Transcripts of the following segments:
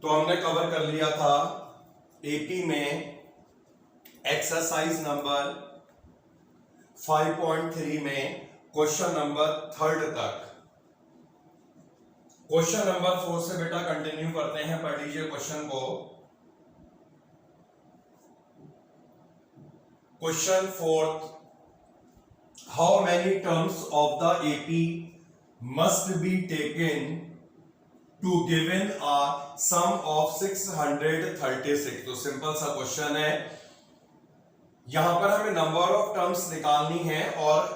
तो हमने कवर कर लिया था एपी में एक्सरसाइज नंबर 5.3 में क्वेश्चन नंबर 3 तक। क्वेश्चन नंबर 4 से बेटा कंटिन्यू करते हैं। पढ़ लीजिए क्वेश्चन को। Question 4, how many terms of the AP must be taken to given a sum of 636। तो सिंपल सा क्वेश्चन है। यहां पर हमें नंबर ऑफ टर्म्स निकालनी है और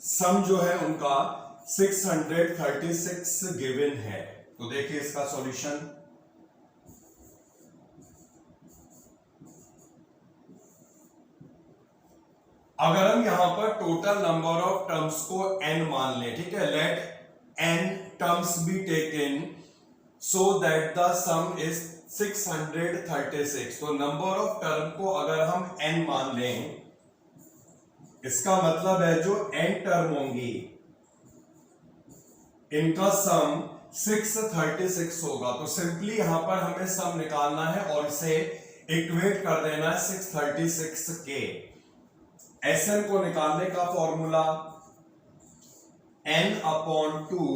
सम जो है उनका 636 गिवन है। तो देखिए इसका सॉल्यूशन। अगर हम यहां पर टोटल नंबर ऑफ टर्म्स को n मान लें, ठीक है, let n terms be taken so that the sum is 636। तो नंबर ऑफ टर्म को अगर हम n मान लें, इसका मतलब है जो n टर्म होंगी इनका सम 636 होगा। तो सिंपली यहां पर हमें सम निकालना है और इसे इक्वेट कर देना है 636 के। Sn को निकालने का formula n/2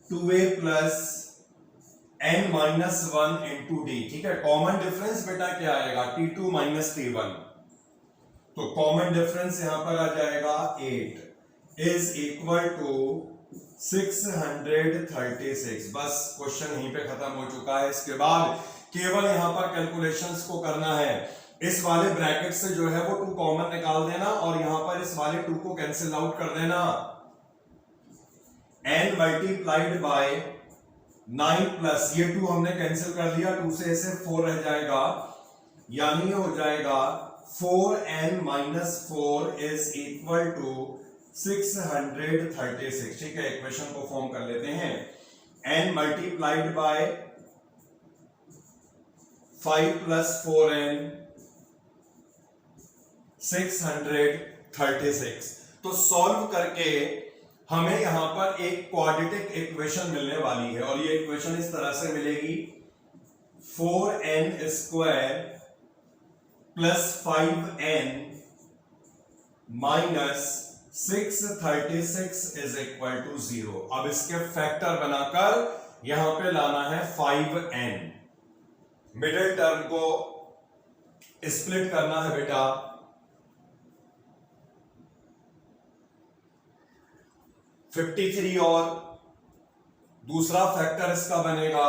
2a plus n-1 into D. ठीक है, कॉमन डिफरेंस बेटा क्या आएगा? t2 minus t1। तो कॉमन डिफरेंस यहां पर आ जाएगा 8 इज इक्वल टू 636। बस क्वेश्चन यहीं पे खत्म हो चुका है। इसके बाद केवल यहां पर कैलकुलेशंस को करना है। इस वाले ब्रैकेट से जो है वो 2 कॉमन निकाल देना और यहां पर इस वाले 2 को कैंसिल आउट कर देना। n मल्टीप्लाइड बाय 9 प्लस ये 2 हमने कैंसिल कर दिया, 2 से ऐसे 4 रह जाएगा, यानी हो जाएगा 4n minus 4 is equal to 636। ठीक है, इक्वेशन को फॉर्म कर लेते हैं। n multiplied by 5 plus 4n 636। तो सॉल्व करके हमें यहां पर एक क्वाड्रेटिक इक्वेशन मिलने वाली है और ये इक्वेशन इस तरह से मिलेगी 4n square plus 5n minus 636 is equal to 0। अब इसके फैक्टर बनाकर यहां पे लाना है 5n। मिडिल टर्म को स्प्लिट करना है बेटा। 53 और दूसरा फैक्टर इसका बनेगा,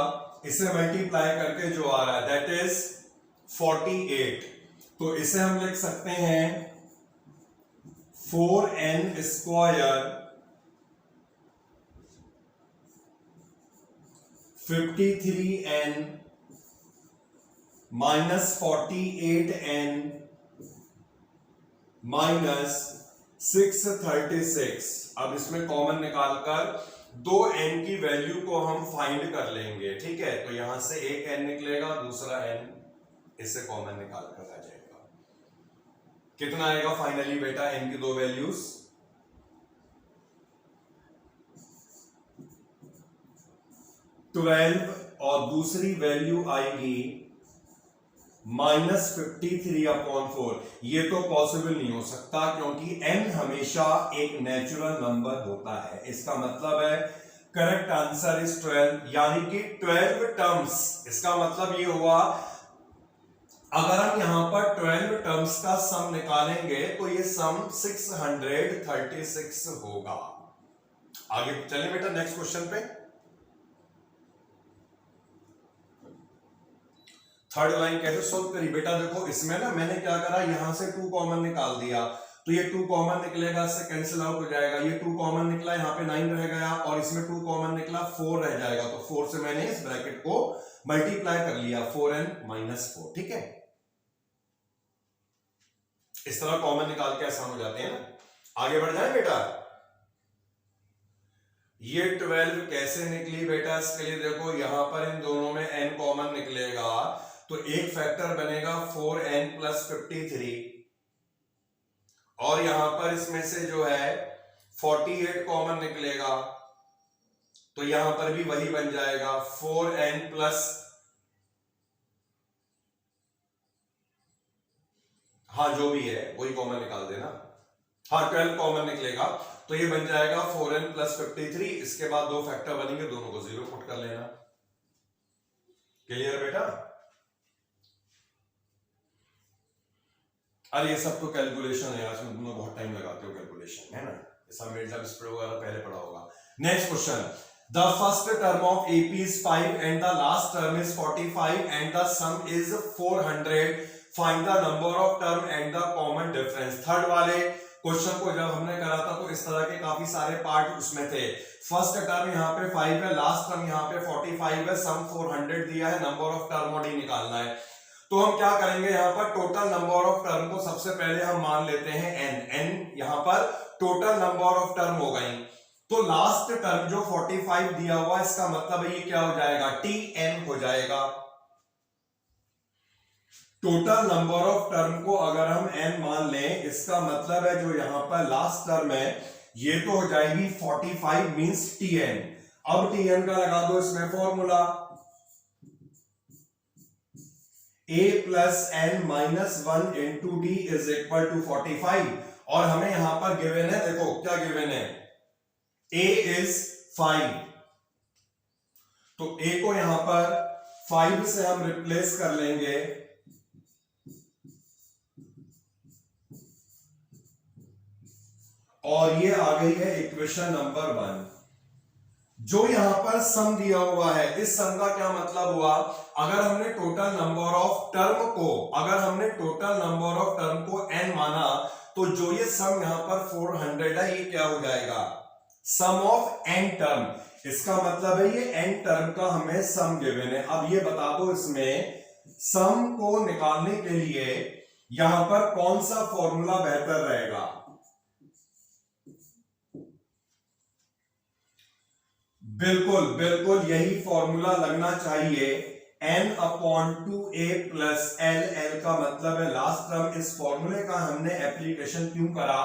इसे मल्टीप्लाई करके जो आ रहा है दैट इज 48। तो इसे हम लिख सकते हैं 4n square 53n minus 48n minus 636। अब इसमें कॉमन निकालकर 2n की वैल्यू को हम फाइंड कर लेंगे। ठीक है, तो यहां से एक n निकलेगा, दूसरा n इससे कॉमन निकाल कर आ जाएगा। कितना आएगा फाइनली बेटा n की 2 वैल्यूज? 12 और दूसरी वैल्यू आएगी -53/4। ये तो पॉसिबल नहीं हो सकता क्योंकि n हमेशा एक नेचुरल नंबर होता है। इसका मतलब है करेक्ट आंसर इज 12, यानी कि 12 टर्म्स। इसका मतलब ये हुआ अगर हम यहां पर 12 टर्म्स का सम निकालेंगे तो ये सम 636 होगा। आगे चलें बेटा नेक्स्ट क्वेश्चन पे। थर्ड लाइन कैसे सोल्व करी बेटा? देखो इसमें ना मैंने क्या करा, यहां से 2 कॉमन निकाल दिया, तो ये 2 कॉमन निकलेगा, इससे कैंसिल आउट हो जाएगा। ये 2 कॉमन निकला, यहाँ पे 9 रह गया और इसमें 2 कॉमन निकला, 4 रह जाएगा। तो 4 से मैंने इस ब्रैकेट को मल्टीप्लाई कर लिया, 4n माइनस 4। ठीक है, इस तरह कॉमन निकाल के आसान हो जाते हैं ना। आगे बढ़ जाए बेटा। ये 12 कैसे निकली बेटा? इसके लिए देखो यहां पर इन दोनों में n कॉमन निकलेगा तो एक फैक्टर बनेगा 4n प्लस 53 और यहां पर इसमें से जो है 48 कॉमन निकलेगा तो यहां पर भी वही बन जाएगा 4n प्लस, हाँ जो भी है वही कॉमन निकाल देना, हाँ 12 कॉमन निकलेगा, तो ये बन जाएगा 4n प्लस 53। इसके बाद दो फैक्टर बनेंगे, दोनों को जीरो पुट कर लेना। क्लियर बेटा? अरे ये सब तो कैलकुलेशन है, आज में तुम लोग बहुत टाइम लगाते हो कैलकुलेशन, है ना? सम स्प्रेड वगैरह पहले पढ़ा होगा। Next question, the first term of AP is 5 and the last term is 45 and the sum is 400, find the number of term and the common difference. Third वाले क्वेश्चन को जब हमने करा था तो इस तरह के काफी सारे पार्ट उसमें थे। फर्स्ट टर्म यहाँ पे 5 है, लास्ट टर्म यहाँ पे 45 है, सम 400 दिया है, नंबर ऑफ टर्म और डी निकालना है। तो हम क्या करेंगे, यहाँ पर टोटल नंबर ऑफ टर्म को सबसे पहले हम मान लेते हैं n यहाँ पर टोटल नंबर ऑफ टर्म हो गई। तो लास्ट टर्म जो 45 दिया हुआ, इसका मतलब ये क्या हो जाएगा, tn हो जाएगा। टोटल नंबर ऑफ टर्म को अगर हम n मान लें, इसका मतलब है जो यहां पर लास्ट टर्म है ये तो हो जाएगी 45 मींस tn। अब tn का लगा दो इसमें formula, a plus n minus 1 into D is equal to 45। और हमें यहां पर गिवन है, देखो क्या गिवन है, a इज 5, तो a को यहां पर 5 से हम रिप्लेस कर लेंगे, और ये आ गई है इक्वेशन नंबर 1। जो यहां पर सम दिया हुआ है, इस सम का क्या मतलब हुआ, अगर हमने टोटल नंबर ऑफ टर्म को, अगर हमने टोटल नंबर ऑफ टर्म को n माना, तो जो ये सम यहां पर 400 है, ये क्या हो जाएगा, सम ऑफ n टर्म। इसका मतलब है ये n टर्म का हमें सम गिवन है। अब ये बता दो इसमें सम को निकालने के लिए यहां पर कौन सा फॉर्मूला बेहतर रहेगा। बिल्कुल बिल्कुल यही फॉर्मूला लगना चाहिए, n upon 2a plus l। l का मतलब है लास्ट टर्म। इस फॉर्मूले का हमने एप्लीकेशन क्यों करा,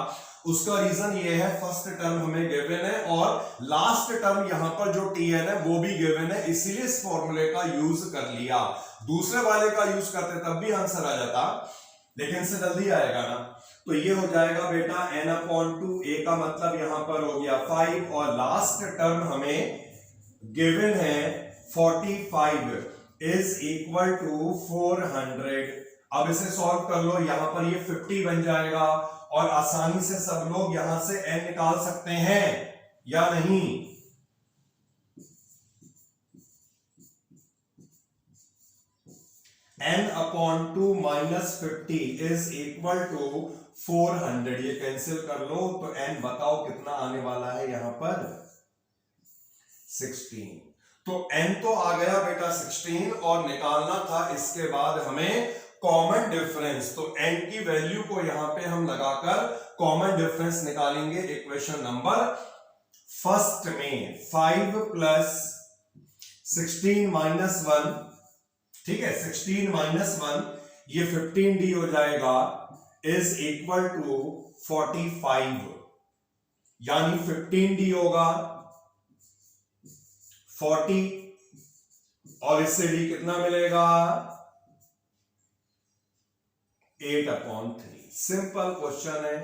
उसका रीजन ये है, फर्स्ट टर्म हमें गिवन है और लास्ट टर्म यहां पर जो tn है वो भी गिवन है, इसीलिए इस फॉर्मूले का यूज कर लिया। दूसरे वाले का यूज करते तब भी आंसर आ जाता, लेकिन इससे जल्दी आएगा ना। तो ये हो जाएगा बेटा n अपॉन 2a का मतलब यहां पर हो गया 5, और लास्ट टर्म हमें गिवन है 45 इज इक्वल टू 400। अब इसे सॉल्व कर लो, यहां पर ये 50 बन जाएगा, और आसानी से सब लोग यहां से n निकाल सकते हैं या नहीं। n upon 2 minus 50 is equal to 400। ये कैंसिल कर लो, तो n बताओ कितना आने वाला है यहां पर, 16। तो n तो आ गया बेटा 16, और निकालना था इसके बाद हमें कॉमन डिफरेंस। तो n की वैल्यू को यहां पे हम लगाकर कॉमन डिफरेंस निकालेंगे इक्वेशन नंबर फर्स्ट में। 5 प्लस 16 माइनस 1, ठीक है, 16 माइनस 1 ये 15d हो जाएगा, इज इक्वल टू 45, यानी 15d होगा 40, और इससे d कितना मिलेगा, 8 अपॉन 3। सिंपल क्वेश्चन है,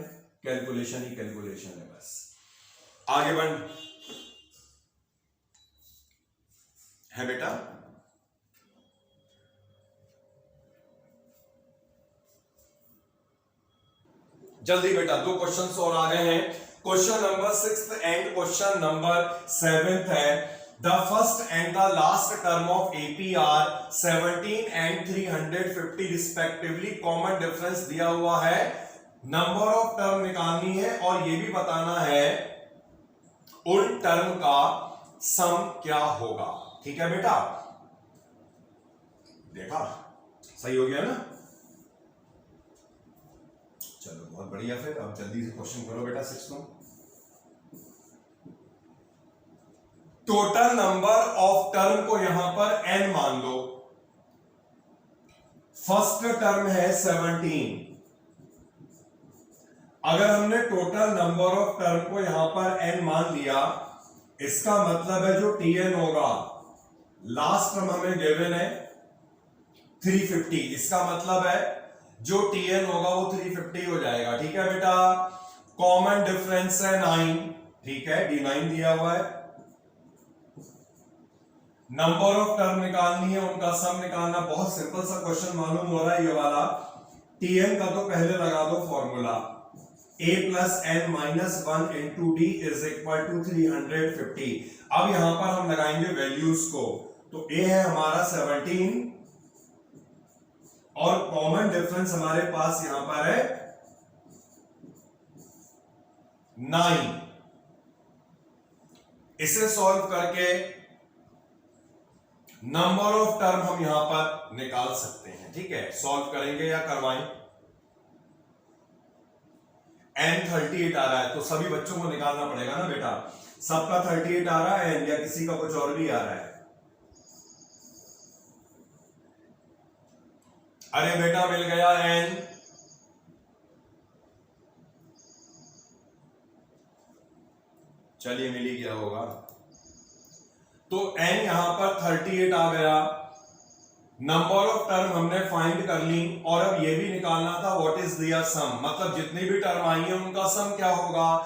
कैलकुलेशन ही कैलकुलेशन है, बस आगे बढ़ है बेटा। जल्दी बेटा, दो क्वेश्चंस और आ गए हैं। Question number 6 and question number 7 है। The first and the last term of AP are 17 and 350 respectively. Common difference दिया हुआ है, नंबर ऑफ टर्म निकालनी है, और ये भी बताना है उन टर्म का सम क्या होगा। ठीक है बेटा, देखा सही हो गया ना, चलो बहुत बढ़िया। फिर अब जल्दी से क्वेश्चन करो बेटा 6 में। टोटल नंबर ऑफ टर्म को यहां पर n मान लो। फर्स्ट टर्म है 17, अगर हमने टोटल नंबर ऑफ टर्म को यहां पर n मान लिया, इसका मतलब है जो टीएन होगा, लास्ट टर्म हमें गिवन है 350, इसका मतलब है जो टीएन होगा वो 350 हो जाएगा। ठीक है बेटा, कॉमन डिफरेंस है 9, ठीक है, D9 दिया हुआ है। नंबर ऑफ टर्म निकालनी है, उनका सम निकालना, बहुत सिंपल सा क्वेश्चन मालूम हो रहा है ये वाला। टीएन का तो पहले लगा दो formula, a plus N minus 1 into D is equal to 350। अब यहां पर हम लगाएंगे वैल्यूज को, तो a है हमारा 17 और कॉमन डिफरेंस हमारे पास यहां पर है 9। इसे सॉल्व करके नंबर ऑफ टर्म हम यहां पर निकाल सकते हैं। ठीक है, सॉल्व करेंगे या करवाएं? n 38 आ रहा है तो सभी बच्चों को निकालना पड़ेगा ना बेटा, सबका 38 आ रहा है या किसी का कुछ और भी आ रहा है? अरे बेटा मिल गया n, चलिए मिल ही गया होगा, तो n यहां पर 38 आ गया। नंबर ऑफ टर्म हमने फाइंड कर ली और अब ये भी निकालना था व्हाट इज दियर सम, मतलब जितनी भी टर्म आई है उनका सम क्या होगा।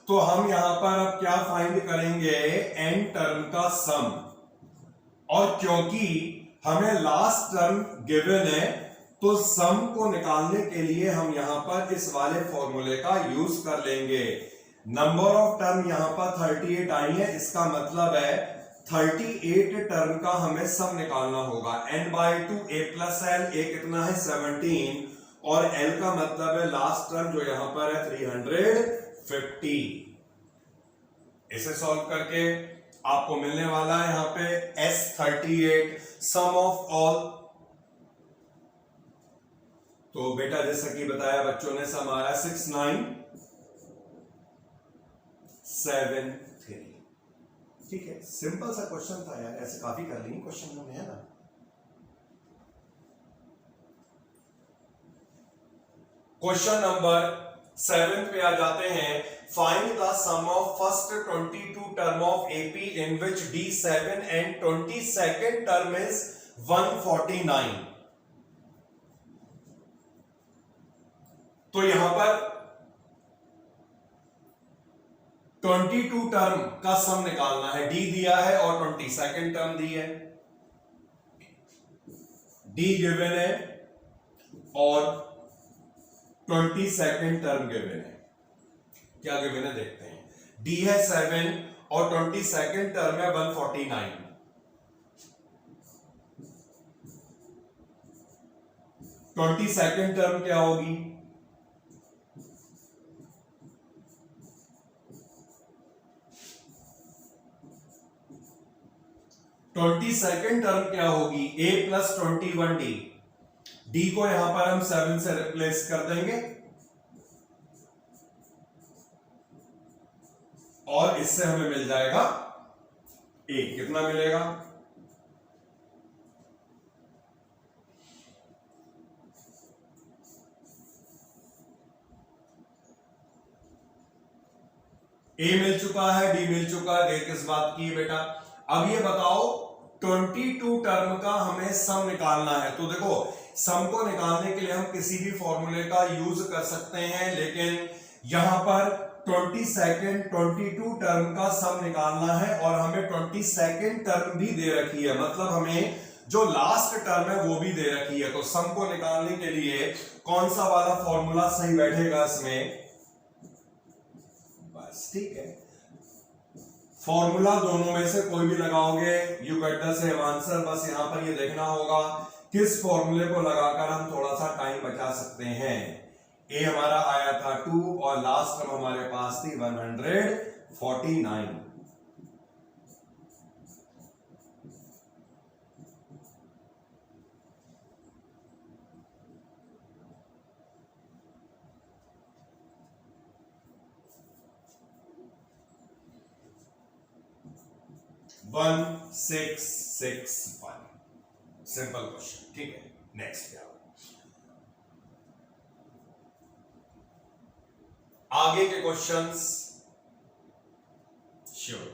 तो हम यहां पर अब क्या फाइंड करेंगे, n टर्म का सम, और क्योंकि हमें लास्ट टर्म गिवन है तो सम को निकालने के लिए हम यहां पर इस वाले फॉर्मूले का यूज कर लेंगे। नंबर ऑफ टर्म यहां पर 38 आई है, इसका मतलब है 38 टर्म का हमें सम निकालना होगा। n/2 a plus L, a कितना है 17 और l का मतलब है लास्ट टर्म जो यहां पर है 350। इसे सॉल्व करके आपको मिलने वाला है यहां पे S38 सम ऑफ ऑल। तो बेटा जैसा कि बताया बच्चों ने, सम आ रहा है 6973। ठीक है, सिंपल सा क्वेश्चन था यार, ऐसे काफी कर ली क्वेश्चन हमने, है ना। क्वेश्चन नंबर 7 पे आ जाते हैं। Find the sum of first 22 term of AP in which D7 and 22nd term is 149। तो यहां पर 22 टर्म का सम निकालना है, डी दिया है और 22nd टर्म दी है, डी गिवन है और 22nd टर्म गिवन है। क्या गिवन है देखते हैं, डी है 7 और 22nd टर्म है 149। 22nd टर्म क्या होगी, ट्वेंटी सेकेंड टर्म क्या होगी, a प्लस 21d। d को यहां पर हम 7 से रिप्लेस कर देंगे और इससे हमें मिल जाएगा a। कितना मिलेगा, a मिल चुका है, d मिल चुका है, देर किस बात की है बेटा। अब ये बताओ 22 टर्म का हमें सम निकालना है, तो देखो सम को निकालने के लिए हम किसी भी फॉर्मूले का यूज कर सकते हैं, लेकिन यहां पर 22 टर्म का सम निकालना है और हमें 22nd टर्म भी दे रखी है, मतलब हमें जो लास्ट टर्म है वो भी दे रखी है। तो सम को निकालने के लिए कौन सा वाला फॉर्मूला सही बैठेगा इसमें, बस ठीक है, फॉर्मूला दोनों में से कोई भी लगाओगे you get the same answer. बस यहां पर ये देखना होगा किस फॉर्मूले को लगाकर हम थोड़ा सा टाइम बचा सकते हैं। ए हमारा आया था 2 और लास्ट टर्म हमारे पास थी 149। One 661 simple question. ठीक है, नेक्स्ट क्या आगे के क्वेश्चंस, श्योर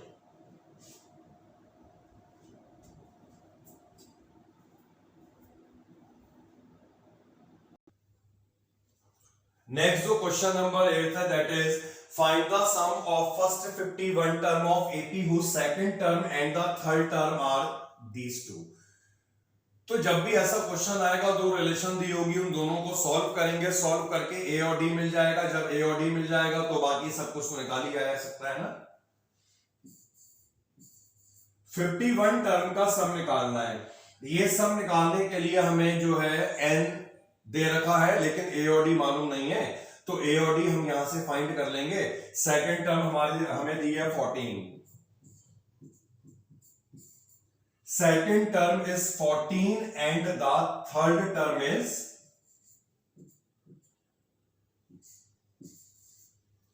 नेक्स्ट जो क्वेश्चन नंबर 8 है that is find the sum of first 51 term of AP whose second term and the third term are these two. तो जब भी ऐसा क्वेश्चन आएगा, दो रिलेशन दी होगी, उन दोनों को सॉल्व करेंगे, सॉल्व करके ए और डी मिल जाएगा। जब ए और डी मिल जाएगा तो बाकी सब कुछ तो निकाल लिया जा सकता है ना। 51 टर्म का सम निकालना है। ये सम निकालने के लिए हमें जो है n दे रखा है, लेकिन ए और डी मालूम नहीं है, तो ए और डी हम यहां से फाइंड कर लेंगे। सेकंड टर्म हमारी हमें दी है 14, second term is 14 and the third term is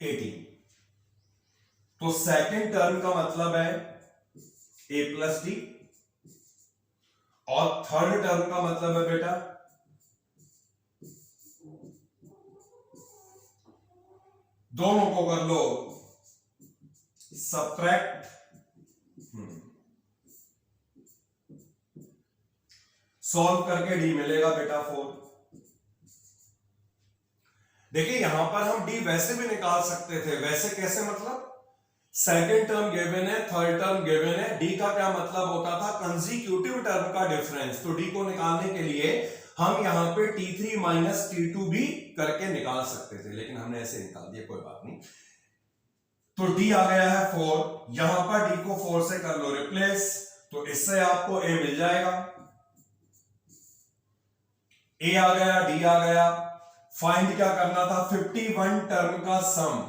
18। तो सेकंड टर्म का मतलब है a प्लस डी, और थर्ड टर्म का मतलब है बेटा दोनों को कर लो सब्ट्रैक्ट, सॉल्व करके डी मिलेगा बेटा 4। देखिए यहां पर हम डी वैसे भी निकाल सकते थे। वैसे कैसे? मतलब सेकेंड टर्म गिवन है, थर्ड टर्म गिवन है, डी का क्या मतलब होता था? कंसेक्यूटिव टर्म का डिफरेंस। तो डी को निकालने के लिए हम यहां पे T3 माइनस T2 भी करके निकाल सकते थे, लेकिन हमने ऐसे निकाल दिया, कोई बात नहीं। तो डी आ गया है 4, यहां पर डी को 4 से कर लो रिप्लेस, तो इससे आपको ए मिल जाएगा। ए आ गया, डी आ गया। फाइंड क्या करना था? 51 टर्म का सम,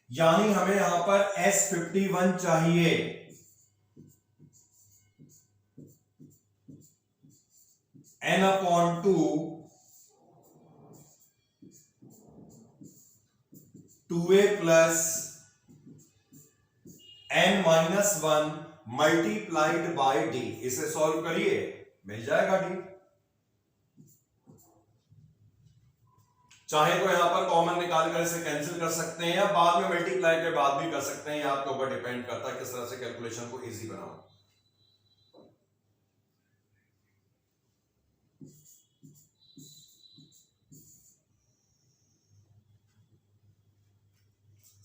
यानी हमें यहां पर S51 चाहिए। n/2 2a plus n-1 multiplied by D. इसे सॉल्व करिए, मिल जाएगा डी। चाहे तो यहां पर कॉमन निकाल कर इसे कैंसिल कर सकते हैं, या बाद में मल्टीप्लाई के बाद भी कर सकते हैं। आपके ऊपर डिपेंड करता है किस तरह से कैलकुलेशन को इजी बनाओ।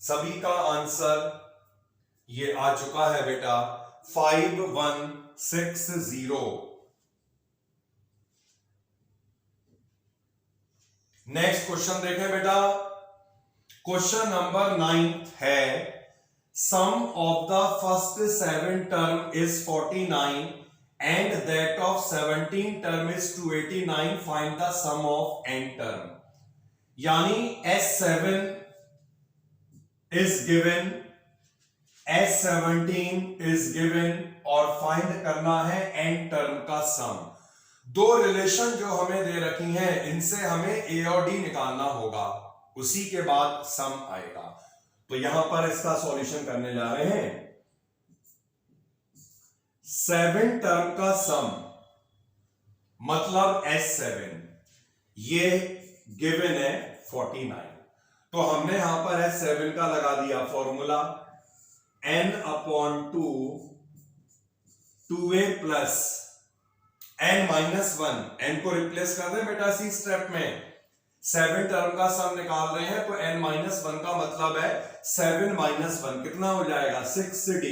सभी का आंसर ये आ चुका है बेटा 5160। नेक्स्ट क्वेश्चन देखें बेटा। क्वेश्चन नंबर 9 है sum of the first 7 term is 49 and that of 17 term is 289, find the sum of n term. यानी S7 is given, S17 is given और फाइंड करना है n टर्म का सम। दो रिलेशन जो हमें दे रखी हैं, इनसे हमें a और d निकालना होगा, उसी के बाद सम आएगा। तो यहां पर इसका सॉल्यूशन करने जा रहे हैं। 7 टर्म का सम मतलब S7, ये गिवन है 49, तो हमने यहां पर S7 का लगा दिया formula n/2 2a plus n-1, n को रिप्लेस कर दें बेटा इसी स्टेप में। 7 टर्म का सम निकाल रहे हैं, तो n-1 का मतलब है 7 - 1 कितना हो जाएगा? 6d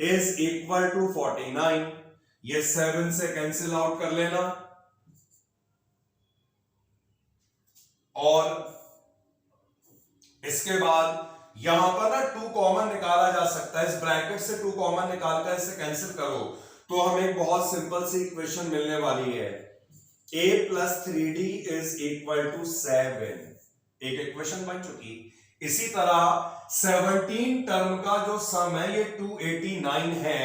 is equal to 49। ये 7 से कैंसिल आउट कर लेना, और इसके बाद यहां पर ना 2 कॉमन निकाला जा सकता है। इस ब्रैकेट से 2 कॉमन निकालकर इसे कैंसिल करो तो हमें एक बहुत सिंपल सी इक्वेशन मिलने वाली है, a plus 3d is equal to 7। एक इक्वेशन बन चुकी। इसी तरह 17 टर्म का जो सम है ये 289 है।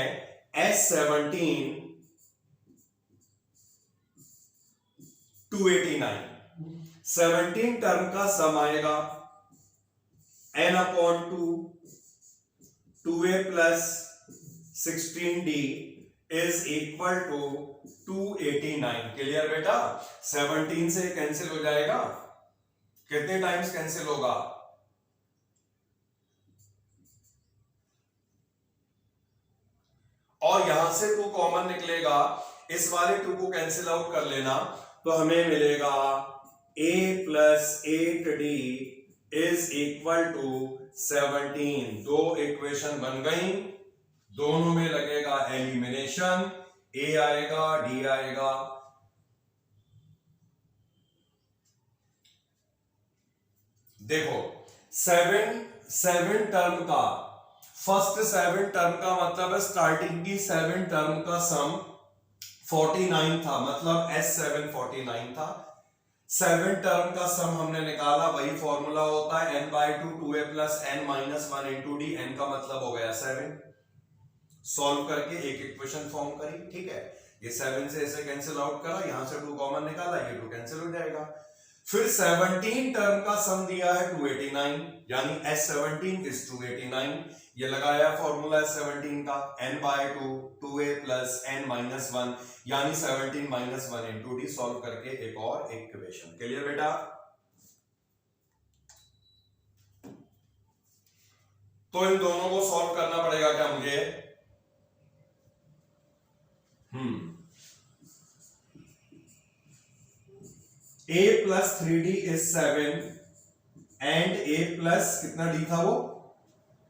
S17 289, 17 टर्म का सम आएगा n/2 2a plus 16d is equal to 289। Clear बेटा? 17 से कैंसिल हो जाएगा, कितने टाइम्स कैंसिल होगा? और यहां से 2 कॉमन निकलेगा, इस वाले 2 को कैंसिल आउट कर लेना, तो हमें मिलेगा a plus 8d is equal to 17। दो इक्वेशन बन गई, दोनों में लगेगा एलिमिनेशन, a आएगा d आएगा। देखो 7 टर्म का, फर्स्ट 7 टर्म का मतलब है स्टार्टिंग की 7 टर्म का सम 49 था, मतलब S7 49 था। 7 टर्म का सम हमने निकाला, वही फॉर्मूला होता है n/2 2a plus n minus 1 into D. n का मतलब हो गया 7। सॉल्व करके एक इक्वेशन फॉर्म करी, ठीक है। ये 7 से ऐसे कैंसिल आउट करा, यहां से 2 कॉमन निकाला, ये 2 कैंसिल हो जाएगा। फिर 17 टर्म का सम दिया है 289, यानी S17 इज 289। ये लगाया फॉर्मूला S17 का n/2 2a plus n minus 1, यानी 17 माइनस 1 इंटू डी। सॉल्व करके एक और इक्वेशन। क्लियर बेटा? तो इन दोनों को सॉल्व करना पड़ेगा क्या मुझे? a plus 3d is 7 and a plus कितना d था वो,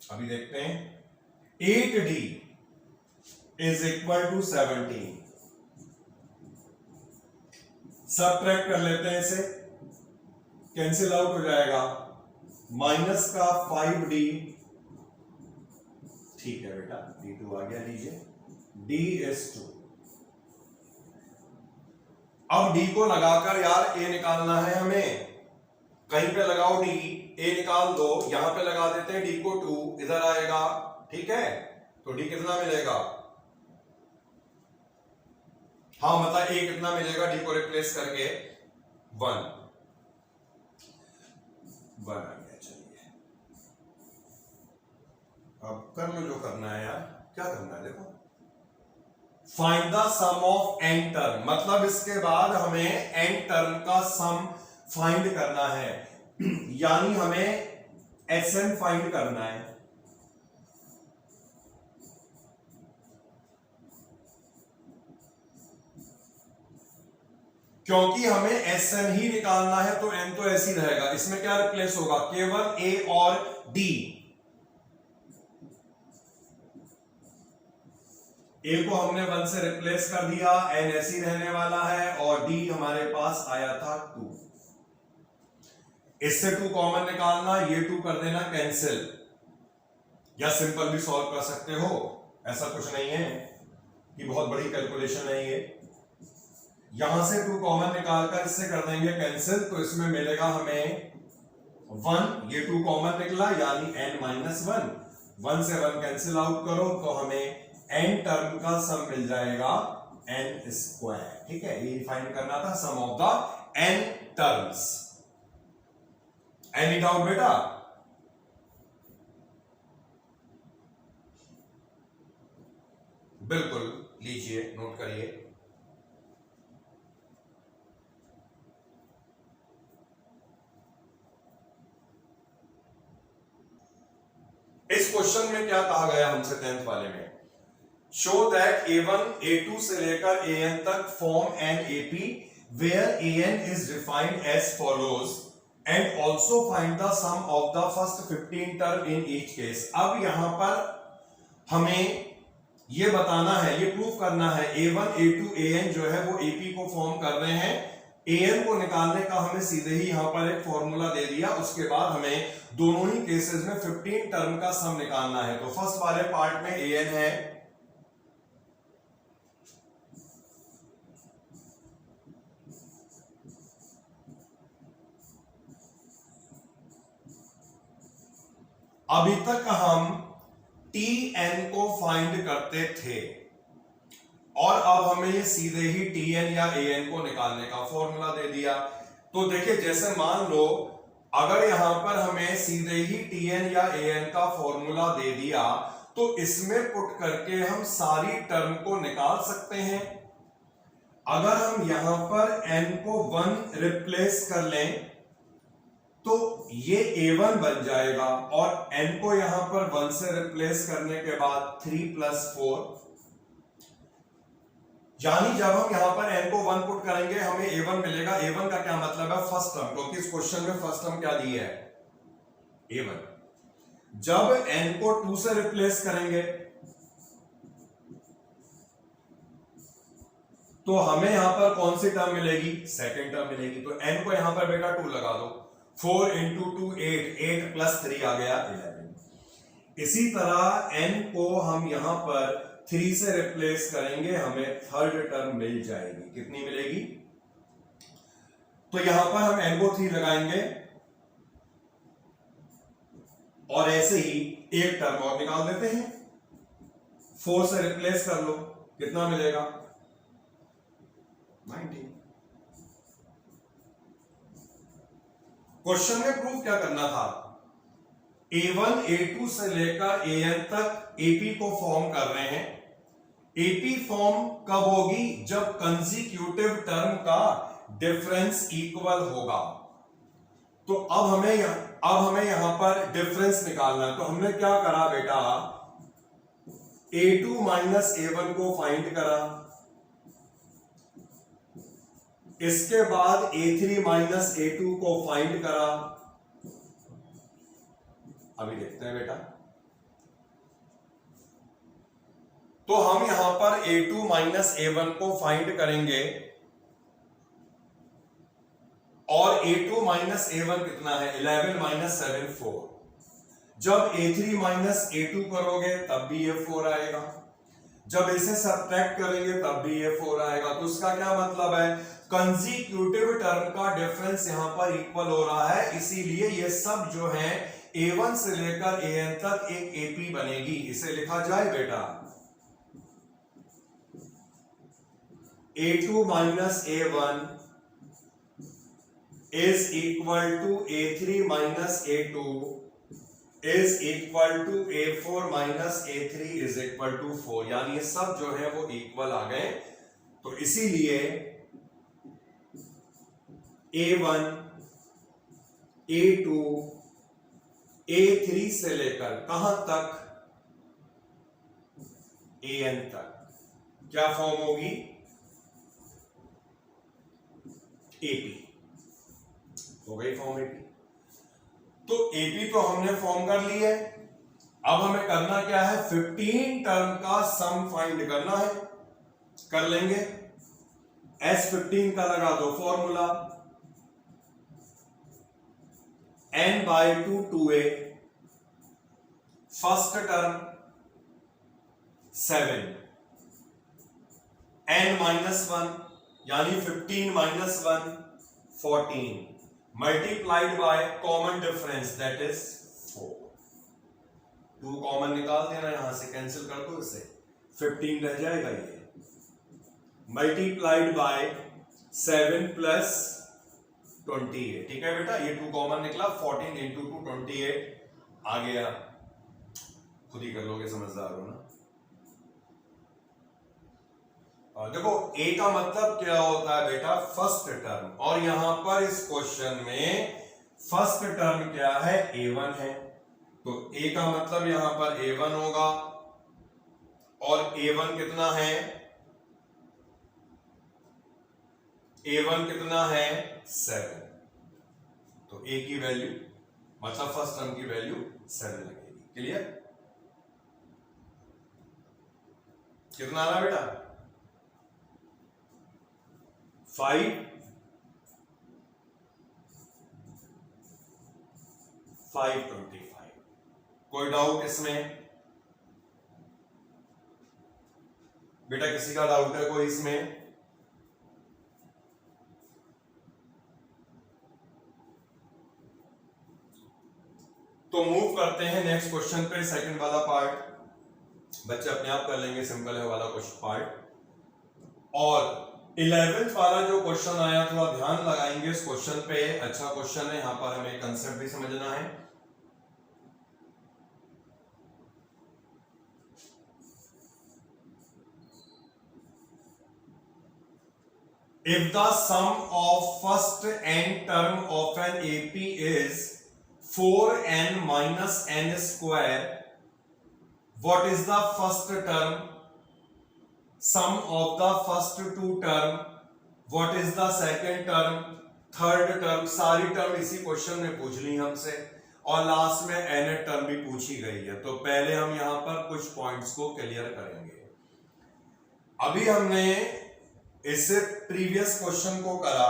अभी देखते हैं। 8d is equal to 17। Subtract कर लेते हैं, इसे कैंसिल आउट हो जाएगा। माइनस का 5d, ठीक है बेटा, d2 आ गया, लीजिए d इज 2। अब d को लगाकर यार a निकालना है हमें, कहीं पे लगाओ d, a निकाल दो, यहां पे लगा देते हैं d को 2, इधर आएगा, ठीक है। तो d कितना मिलेगा? हाँ मतलब a कितना मिलेगा, d को रिप्लेस करके 1 आ गया। चलिए अब कर लो जो करना है यार, क्या करना है देखो। Find the sum of n term, मतलब इसके बाद हमें n टर्म का सम फाइंड करना है, यानी हमें Sn फाइंड करना है। क्योंकि हमें Sn ही निकालना है तो n तो ऐसे ही रहेगा, इसमें क्या रिप्लेस होगा, केवल a और d। a को हमने 1 से रिप्लेस कर दिया, n ऐसी रहने वाला है, और d हमारे पास आया था 2। इससे 2 कॉमन निकालना, ये 2 कर देना कैंसिल, या सिंपल भी सॉल्व कर सकते हो, ऐसा कुछ नहीं है कि बहुत बड़ी कैलकुलेशन है ये। यहां से 2 कॉमन निकालकर इससे कर देंगे कैंसिल, तो इसमें मिलेगा हमें 1, ये 2 कॉमन निकला, यानी n माइनस 1। 1 से 1 कैंसिल आउट करो तो हमें n टर्म का सम मिल जाएगा n स्क्वायर, ठीक है। ये फाइंड करना था sum of the n terms. Any doubt बेटा? बिल्कुल, लीजिए नोट करिए। इस क्वेश्चन में क्या कहा गया हमसे 10th वाले में, शो दैट a1 a2 से लेकर an तक form an AP where an is defined as follows and also find the sum of the first 15 term in each case. अब यहां पर हमें ये बताना है, ये प्रूफ करना है a1 a2 an जो है वो ap को फॉर्म कर रहे हैं। an को निकालने का हमें सीधे ही यहां पर एक फॉर्मूला दे दिया, उसके बाद हमें दोनों ही केसेस में 15 टर्म का सम निकालना है। तो फर्स्ट वाले पार्ट में an है, अभी तक हम tn को फाइंड करते थे, और अब हमें ये सीधे ही tn या an को निकालने का फॉर्मूला दे दिया। तो देखिए, जैसे मान लो अगर यहां पर हमें सीधे ही tn या an का फॉर्मूला दे दिया, तो इसमें पुट करके हम सारी टर्म को निकाल सकते हैं। अगर हम यहां पर n को 1 रिप्लेस कर लें तो ये a1 बन जाएगा, और n को यहां पर 1 से रिप्लेस करने के बाद 3 + 4, यानी जब हम यहां पर n को 1 पुट करेंगे हमें a1 मिलेगा। a1 का क्या मतलब है? फर्स्ट टर्म, क्योंकि इस क्वेश्चन में फर्स्ट टर्म क्या दी है? a1। जब n को 2 से रिप्लेस करेंगे तो हमें यहां पर कौन सी टर्म मिलेगी? सेकेंड टर्म मिलेगी। तो n को यहां पर बेटा 2 लगा दो। 4 इंटू 2 8, 8 प्लस 3 आ गया 11। इसी तरह n को हम यहां पर 3 से रिप्लेस करेंगे, हमें थर्ड टर्म मिल जाएगी। कितनी मिलेगी? तो यहां पर हम n को 3 लगाएंगे और ऐसे ही एक टर्म और निकाल देते हैं। 4 से रिप्लेस कर लो, कितना मिलेगा? 19। क्वेश्चन में प्रूफ क्या करना था? A1 A2 से लेकर AN तक AP को फॉर्म कर रहे हैं। AP फॉर्म कब होगी? जब कंसेक्यूटिव टर्म का डिफरेंस इक्वल होगा। तो अब हमें यहां पर डिफरेंस निकालना है। तो हमने क्या करा बेटा? A2 माइनस A1 को फाइंड करा, इसके बाद A3 माइनस A2 को फाइंड करा। अभी देखते हैं बेटा। तो हम यहां पर A2 माइनस A1 को फाइंड करेंगे और A2 माइनस A1 कितना है? 11 माइनस 7 4। जब A3 माइनस A2 करोगे तब भी ये 4 आएगा, जब इसे सब्ट्रैक्ट करेंगे तब भी ये 4 आएगा। तो उसका क्या मतलब है? कंसेक्यूटिव टर्म का डिफरेंस यहां पर इक्वल हो रहा है, इसीलिए ये सब जो है A1 से लेकर AN तक एक AP बनेगी। इसे लिखा जाए बेटा A2 minus A1 is equal to A3 minus A2 is equal to A4 minus A3 is equal to 4। यानी ये सब जो है वो इक्वल आ गए। तो इसीलिए A1 A2 A3 से लेकर कहां तक? AN तक क्या फॉर्म होगी? AP हो गई फॉर्म AP। तो AP तो हमने फॉर्म कर ली है। अब हमें करना क्या है? 15 टर्म का सम फाइंड करना है। कर लेंगे। S15 का लगा दो formula, n/2 2a, first term 7, n-1 यानी 15 minus 1 14 multiplied by common difference that is 4। 2 common निकाल देना, यहां से कैंसिल कर दो, इसे 15 रह जाएगा। ये मल्टीप्लाइड बाय 7 प्लस 28। ठीक है बेटा, ये 2 कॉमन निकला। 14 इंटू 2 28 आ गया। खुद ही कर लोगे, समझदार हो ना। और देखो A का मतलब क्या होता है बेटा? First term. और यहां पर इस क्वेश्चन में फर्स्ट टर्म क्या है? A1 है। तो A का मतलब यहां पर A1 होगा और A1 कितना है? A1 कितना है? 7। तो A की वैल्यू मतलब फर्स्ट टर्म की वैल्यू 7 लगेगी। क्लियर? कितना आ रहा बेटा? 525। कोई डाउट इसमें? बेटा किसी का डाउट है कोई इसमें? तो मूव करते हैं नेक्स्ट क्वेश्चन पे, सेकंड वाला पार्ट। बच्चे अपने आप कर लेंगे, सिंपल है वाला क्वेश्चन पार्ट। और 11th वाला जो क्वेश्चन आया, थोड़ा ध्यान लगाएंगे इस क्वेश्चन पे। अच्छा क्वेश्चन है, यहां पर हमें कंसेप्ट भी समझना है। If the sum of first n term of an AP is 4n minus n square, what is the first term? Sum of the first two term, what is the second term, third term, सारी term इसी question में पूछ ली हमसे, और last में nth term भी पूछी गई है। तो पहले हम यहां पर कुछ पॉइंट्स को क्लियर करेंगे। अभी हमने इससे प्रीवियस क्वेश्चन को करा,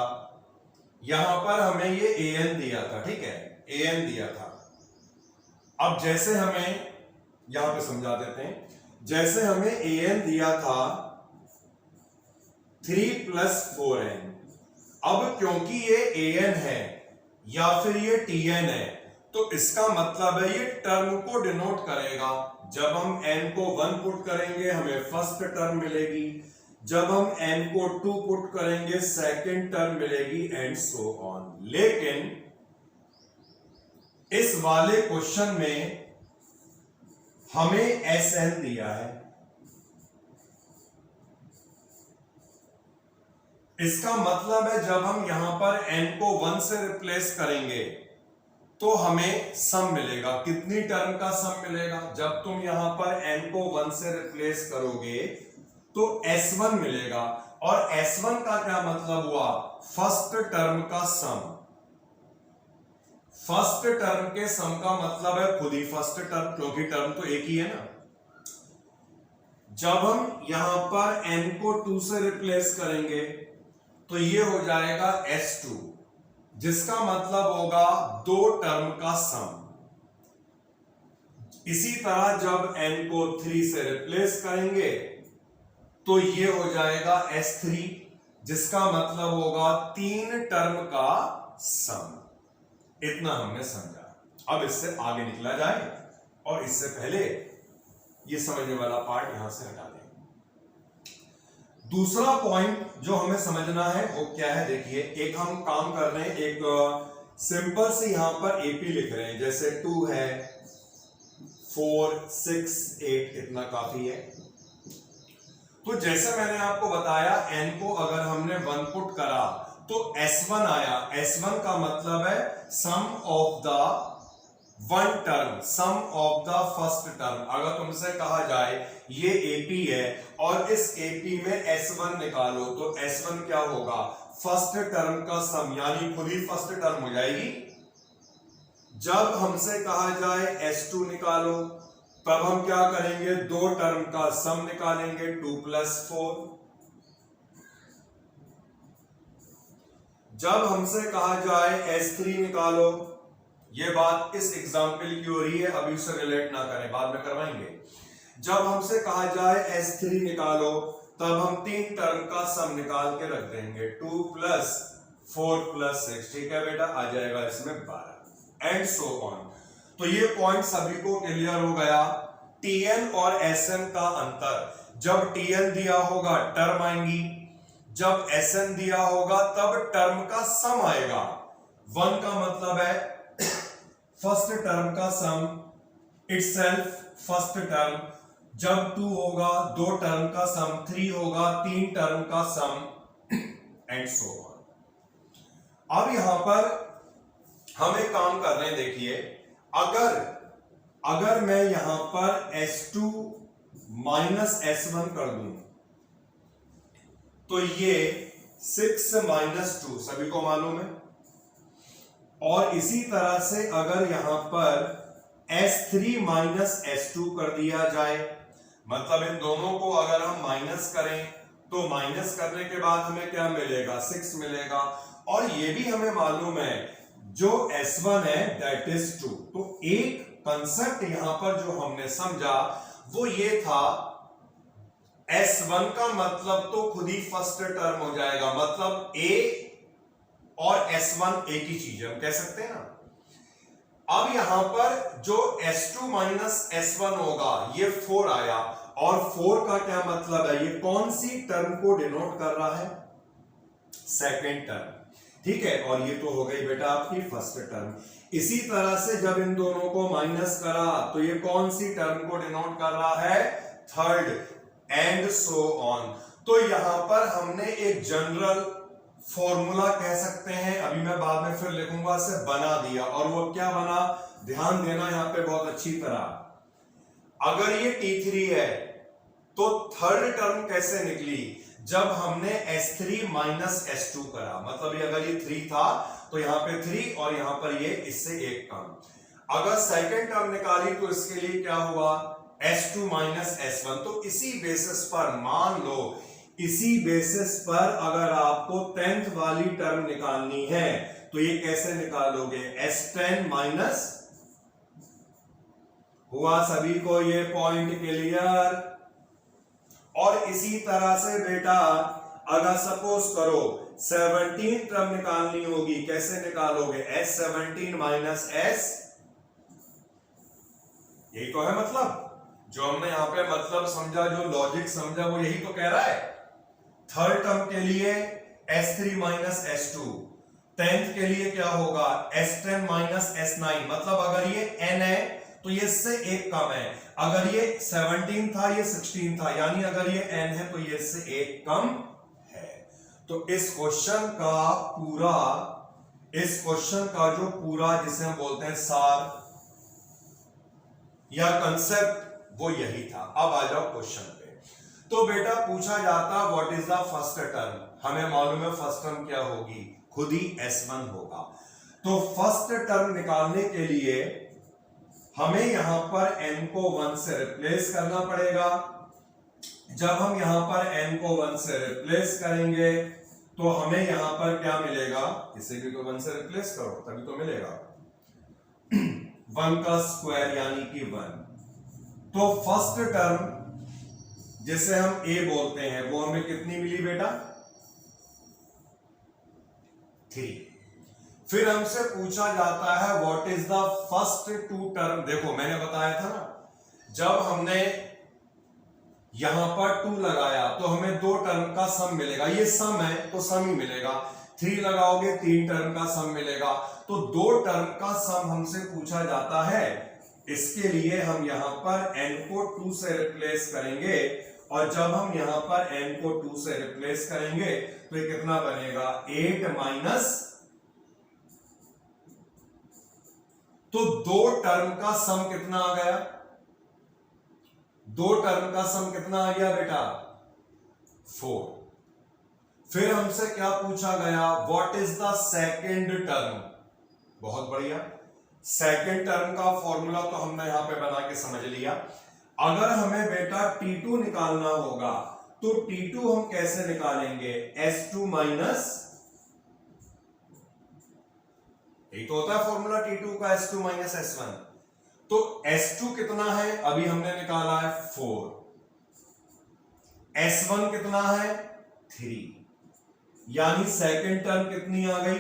यहां पर हमें ये an दिया था, ठीक है, an दिया था। अब जैसे हमें यहां पे समझा देते हैं, जैसे हमें an दिया था 3 + 4n, अब क्योंकि ये an है या फिर ये tn है, तो इसका मतलब है ये टर्म को डिनोट करेगा। जब हम n को 1 पुट करेंगे हमें फर्स्ट टर्म मिलेगी, जब हम n को 2 पुट करेंगे सेकंड टर्म मिलेगी, एंड सो ऑन। लेकिन इस वाले क्वेश्चन में हमें Sn दिया है, इसका मतलब है जब हम यहां पर n को 1 से रिप्लेस करेंगे तो हमें सम मिलेगा। कितनी टर्म का सम मिलेगा? जब तुम यहां पर n को 1 से रिप्लेस करोगे तो S1 मिलेगा, और S1 का क्या मतलब हुआ? फर्स्ट टर्म का सम। फर्स्ट टर्म के सम का मतलब है खुद ही फर्स्ट टर्म, क्योंकि टर्म तो एक ही है ना। जब हम यहां पर n को 2 से रिप्लेस करेंगे तो ये हो जाएगा S2, जिसका मतलब होगा 2 टर्म का सम। इसी तरह जब n को 3 से रिप्लेस करेंगे तो ये हो जाएगा S3, जिसका मतलब होगा 3 टर्म का सम। इतना हमने समझा। अब इससे आगे निकला जाए, और इससे पहले ये समझने वाला पार्ट यहां से हटा दें। दूसरा पॉइंट जो हमें समझना है वो क्या है, देखिए, एक हम काम कर रहे हैं, एक सिंपल से यहां पर एपी लिख रहे हैं, जैसे 2 है, 4, 6, 8, इतना काफी है। तो जैसे मैंने आपको बताया n को अगर हमने 1 पुट करा तो S1 आया। S1 का मतलब है sum of the 1 term, sum of the first term. अगर तुमसे कहा जाए ये AP है और इस AP में S1 निकालो, तो S1 क्या होगा? फर्स्ट टर्म का सम, यानी खुद ही फर्स्ट टर्म हो जाएगी। जब हमसे कहा जाए S2 निकालो, तब हम क्या करेंगे? 2 टर्म का सम निकालेंगे, 2 + 4। जब हमसे कहा जाए S3 निकालो, ये बात इस एग्जाम्पल की हो रही है, अभी उसे रिलेट ना करें, बाद में करवाएंगे। जब हमसे कहा जाए S3 निकालो, तब हम 3 टर्म का सम निकाल के रख देंगे, 2 + 4 + 6, ठीक है बेटा, आ जाएगा इसमें 12, एंड सो ऑन। तो ये पॉइंट सभी को क्लियर हो गया। Tn और Sn का अंतर, जब Tn दिया होगा टर्म आएंगी, जब Sn दिया होगा तब टर्म का सम आएगा। 1 का मतलब है फर्स्ट टर्म का सम, इटसेल्फ फर्स्ट टर्म। जब 2 होगा 2 टर्म का सम, 3 होगा 3 टर्म का सम, एंड सो ऑन। अब यहां पर हम एक काम कर रहे हैं, देखिए, अगर मैं यहां पर S2 - S1 कर दूं तो ये 6 - 2 सभी को मालूम है, और इसी तरह से अगर यहां पर S3 - S2 कर दिया जाए, मतलब इन दोनों को अगर हम माइनस करें तो माइनस करने के बाद हमें क्या मिलेगा? 6 मिलेगा। और ये भी हमें मालूम है जो S1 है दैट इज 2। तो एक कंसेप्ट यहां पर जो हमने समझा वो ये था, S1 का मतलब तो खुद ही फर्स्ट टर्म हो जाएगा, मतलब A और S1 एक ही चीज है, हम कह सकते हैं ना। अब यहां पर जो S2 - S1 होगा ये 4 आया, और 4 का क्या मतलब है? ये कौन सी टर्म को डिनोट कर रहा है? सेकेंड टर्म, ठीक है। और ये तो हो गई बेटा आपकी फर्स्ट टर्म। इसी तरह से जब इन दोनों को माइनस करा तो ये कौन सी टर्म को डिनोट कर रहा है? Third, and so on. तो यहां पर हमने एक जनरल फॉर्मूला कह सकते हैं, अभी मैं बाद में फिर लिखूंगा, से बना दिया। और वो क्या बना? ध्यान देना यहां पे बहुत अच्छी तरह। अगर ये T3 है तो थर्ड टर्म कैसे निकली, जब हमने S3 माइनस S2 करा, मतलब ये अगर ये 3 था तो यहां पे 3 और यहां पर ये इससे एक कम। अगर सेकंड टर्म निकाली तो इसके लिए क्या हुआ, S2 माइनस S1। तो इसी बेसिस पर मान लो, इसी बेसिस पर अगर आपको 10th वाली टर्म निकालनी है तो ये कैसे निकालोगे, S10 माइनस, हुआ सभी को ये पॉइंट क्लियर। और इसी तरह से बेटा अगर सपोज करो 17 टर्म निकालनी होगी, कैसे निकालोगे, S17 माइनस S, यही तो है मतलब, जो हमने यहां पे मतलब समझा, जो लॉजिक समझा, वो यही तो कह रहा है। थर्ड टर्म के लिए S3 माइनस S2, 10th के लिए क्या होगा, S10 माइनस S9। मतलब अगर ये n है तो ये इससे एक कम है, अगर ये 17 था ये 16 था, यानी अगर ये n है तो ये इससे एक कम है। तो इस क्वेश्चन का जो पूरा जिसे हम बोलते हैं सार या कंसेप्ट, वो यही था। अब आ जाओ क्वेश्चन पे। तो बेटा पूछा जाता what is the first term, हमें मालूम है फर्स्ट टर्म क्या होगी, खुद ही S1 होगा। तो फर्स्ट टर्म निकालने के लिए हमें यहां पर n को 1 से रिप्लेस करना पड़ेगा। जब हम यहां पर n को 1 से रिप्लेस करेंगे तो हमें यहां पर क्या मिलेगा, इसे भी तो 1 से रिप्लेस करो तभी तो मिलेगा, 1 का स्क्वायर यानी कि 1। तो फर्स्ट टर्म जिसे हम a बोलते हैं वो हमें कितनी मिली बेटा, 3। फिर हमसे पूछा जाता है what is the first two term. देखो मैंने बताया था ना, जब हमने यहां पर 2 लगाया तो हमें 2 टर्म का सम मिलेगा, ये सम है तो सम ही मिलेगा। 3 लगाओगे 3 टर्म का सम मिलेगा। तो 2 टर्म का सम हमसे पूछा जाता है। इसके लिए हम यहां पर n को 2 से रिप्लेस करेंगे, और जब हम यहां पर n को 2 से रिप्लेस करेंगे तो ये कितना बनेगा, 8 माइनस, तो 2 टर्म का सम कितना आ गया, 2 टर्म का सम कितना आ गया बेटा, 4। फिर हमसे क्या पूछा गया, what is the second term. बहुत बढ़िया, सेकेंड टर्म का फॉर्मूला तो हमने यहां पे बना के समझ लिया। अगर हमें बेटा T2 निकालना होगा तो T2 हम कैसे निकालेंगे, S2 माइनस, यही तो होता है फॉर्मूला T2 का, S2 माइनस S1। तो S2 कितना है, अभी हमने निकाला है 4, S1 कितना है 3, यानी सेकेंड टर्म कितनी आ गई,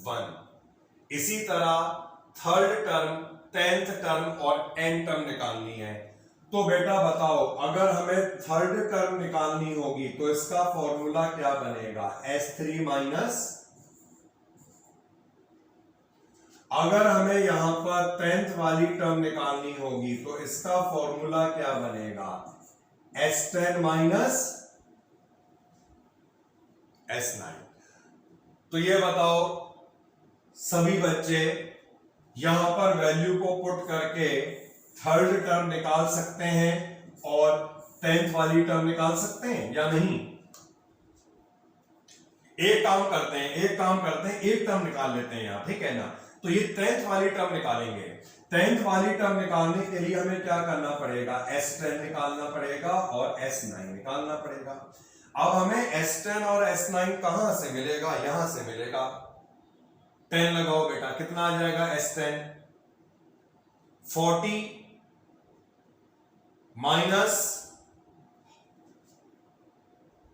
1। इसी तरह थर्ड टर्म, 10th टर्म और n टर्म निकालनी है। तो बेटा बताओ, अगर हमें थर्ड टर्म निकालनी होगी तो इसका फॉर्मूला क्या बनेगा, S3 माइनस, अगर हमें यहां पर 10th वाली टर्म निकालनी होगी तो इसका फॉर्मूला क्या बनेगा, S10 माइनस S9। तो ये बताओ सभी बच्चे यहां पर वैल्यू को पुट करके थर्ड टर्म निकाल सकते हैं और 10th वाली टर्म निकाल सकते हैं या नहीं। एक काम करते हैं एक टर्म निकाल लेते हैं यहां, ठीक है ना। तो ये 10th वाली टर्म निकालेंगे। 10th वाली टर्म निकालने के लिए हमें क्या करना पड़ेगा, S10 निकालना पड़ेगा और S9 निकालना पड़ेगा। अब हमें S10 और S9 कहां से मिलेगा, यहां से मिलेगा। 10 लगाओ बेटा, कितना आ जाएगा, S10 40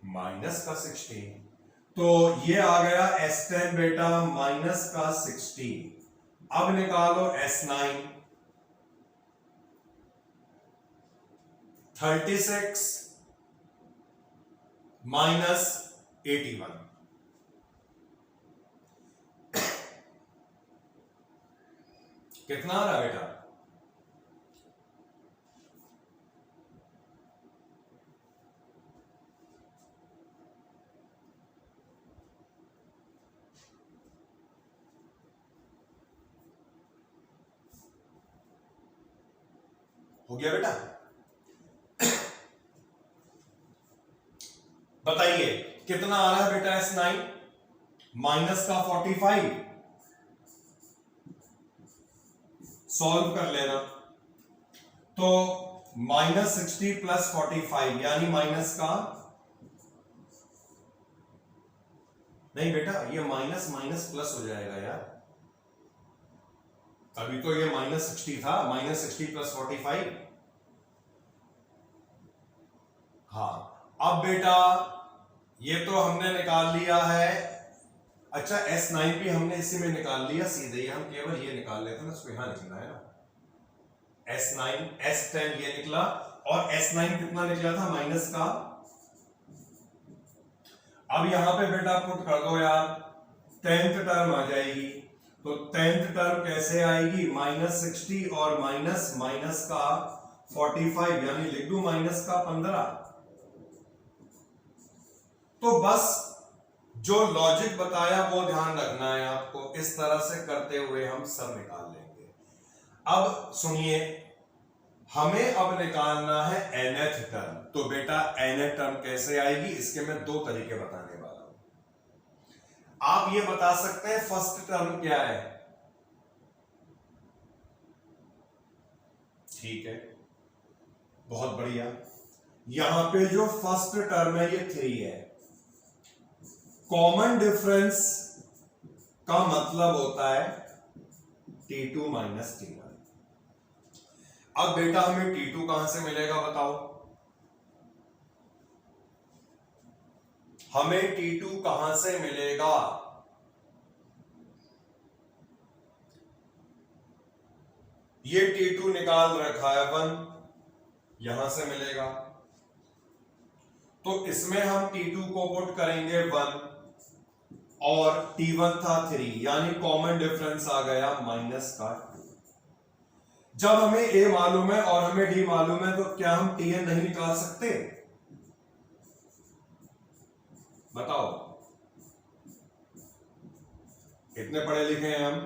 माइनस का 16, तो ये आ गया S10 बेटा माइनस का 16। अब निकालो S9, 36 माइनस 81, कितना आ रहा बेटा, हो गया बेटा। बताइए कितना आ रहा है बेटा S9 माइनस का 45, सॉल्व कर लेना। तो -60 प्लस 45 यानी माइनस का, नहीं बेटा ये माइनस माइनस प्लस हो जाएगा यार, अभी तो ये -60 था, -60 प्लस 45। हाँ अब बेटा ये तो हमने निकाल लिया है। अच्छा S9 भी हमने इसी में निकाल लिया सीधे ही, हम केवल ये निकाल लेते हैं ना, उसको यहां लिखना है ना। S9 S10 ये निकला और S9 कितना निकला था माइनस का। अब यहां पे बेटा पुट कर दो यार, 10th टर्म आ जाएगी। तो 10th टर्म कैसे आएगी, -60 और माइनस का 45 यानी लिख दूं माइनस का 15। तो बस जो लॉजिक बताया वो ध्यान रखना है आपको, इस तरह से करते हुए हम सब निकाल लेंगे। अब सुनिए, हमें अब निकालना है nth टर्म। तो बेटा nth टर्म कैसे आएगी, इसके मैं दो तरीके बताने वाला हूं। आप ये बता सकते हैं फर्स्ट टर्म क्या है, ठीक है, बहुत बढ़िया। यहां पे जो फर्स्ट टर्म है ये 3 है। कॉमन डिफरेंस का मतलब होता है T2 माइनस T1। अब बेटा हमें T2 कहां से मिलेगा बताओ, हमें T2 कहां से मिलेगा। ये T2 निकाल रखा है 1, यहां से मिलेगा। तो इसमें हम T2 को पुट करेंगे 1 और T1 था 3, यानी कॉमन डिफरेंस आ गया माइनस का 2। जब हमें A मालूम है और हमें D मालूम है तो क्या हम Tn नहीं निकाल सकते, बताओ। कितने पढ़े लिखे हैं हम,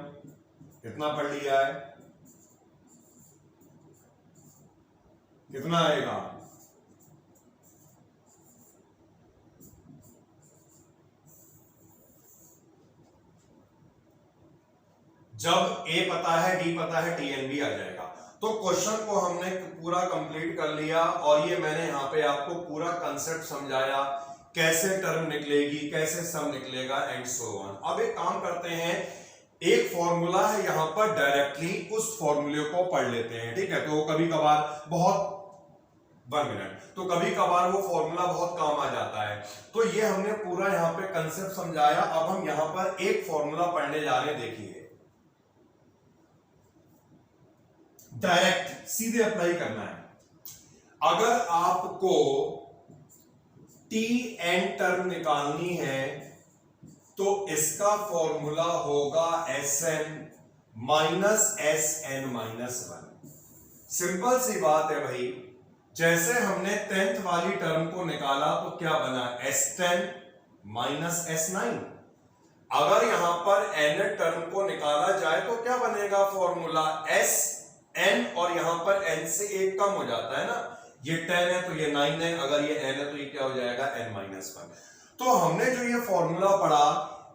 कितना पढ़ लिया है, कितना आएगा, जब A पता है D पता है Tn भी आ जाएगा। तो क्वेश्चन को हमने पूरा कंप्लीट कर लिया और ये मैंने यहां पे आपको पूरा कंसेप्ट समझाया, कैसे टर्म निकलेगी, कैसे सम निकलेगा एंड सो ऑन। अब एक काम करते हैं, एक फॉर्मूला है यहां पर, डायरेक्टली उस फॉर्मूले को पढ़ लेते हैं, ठीक है। तो कभी कभार बहुत 1 मिनट, तो कभी कभार वो फॉर्मूला बहुत काम आ जाता है। तो ये हमने पूरा यहाँ पे कंसेप्ट समझाया। अब हम यहाँ पर एक फॉर्मूला पढ़ने जा रहे हैं, देखिए डायरेक्ट सीधे अप्लाई करना है। अगर आपको Tn टर्म निकालनी है तो इसका फॉर्मूला होगा Sn minus Sn minus 1। Simple सी बात है भाई, जैसे हमने 10th वाली टर्म को निकाला तो क्या बना, S10 माइनस S9। अगर यहां पर nth टर्म को निकाला जाए तो क्या बनेगा फॉर्मूला, Sn और यहां पर n से 1 कम हो जाता है ना, ये 10 है तो ये 9 है, अगर ये n है तो ये क्या हो जाएगा n माइनस 1। तो हमने जो ये फॉर्मूला पढ़ा,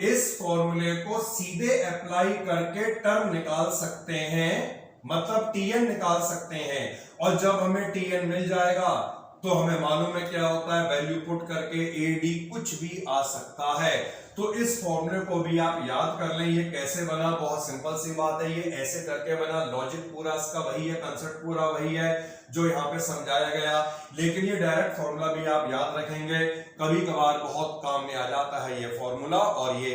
इस फॉर्मूले को सीधे अप्लाई करके टर्म निकाल सकते हैं, मतलब Tn निकाल सकते हैं। और जब हमें Tn मिल जाएगा तो हमें मालूम है क्या होता है, वैल्यू पुट करके AD कुछ भी आ सकता है। तो इस फॉर्मूले को भी आप याद कर लें। ये कैसे बना, बहुत सिंपल सी बात है, ये ऐसे करके बना। लॉजिक पूरा इसका वही है, कंसेप्ट पूरा वही है जो यहाँ पे समझाया गया, लेकिन ये डायरेक्ट फॉर्मूला भी आप याद रखेंगे। कभी कभार बहुत काम में आ जाता है ये फॉर्मूला, और ये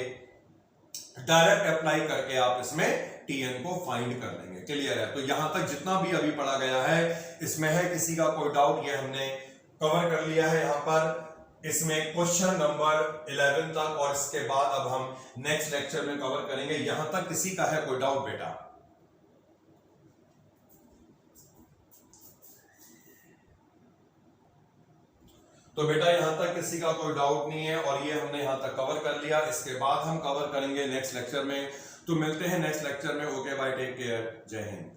डायरेक्ट अप्लाई करके आप इसमें Tn को फाइंड कर लेंगे। क्लियर है। तो यहां तक जितना भी अभी पढ़ा गया है, इसमें है किसी का कोई डाउट, ये हमने कवर कर लिया है यहां पर। इसमें क्वेश्चन नंबर 11 तक, और इसके बाद अब हम नेक्स्ट लेक्चर में कवर करेंगे। यहां तक किसी का है कोई डाउट बेटा? तो बेटा यहां तक किसी का कोई डाउट नहीं है, और ये हमने यहां तक कवर कर लिया। इसके बाद हम कवर करेंगे नेक्स्ट लेक्चर में। तो मिलते हैं नेक्स्ट लेक्चर में। ओके बाय, टेक केयर, जय हिंद।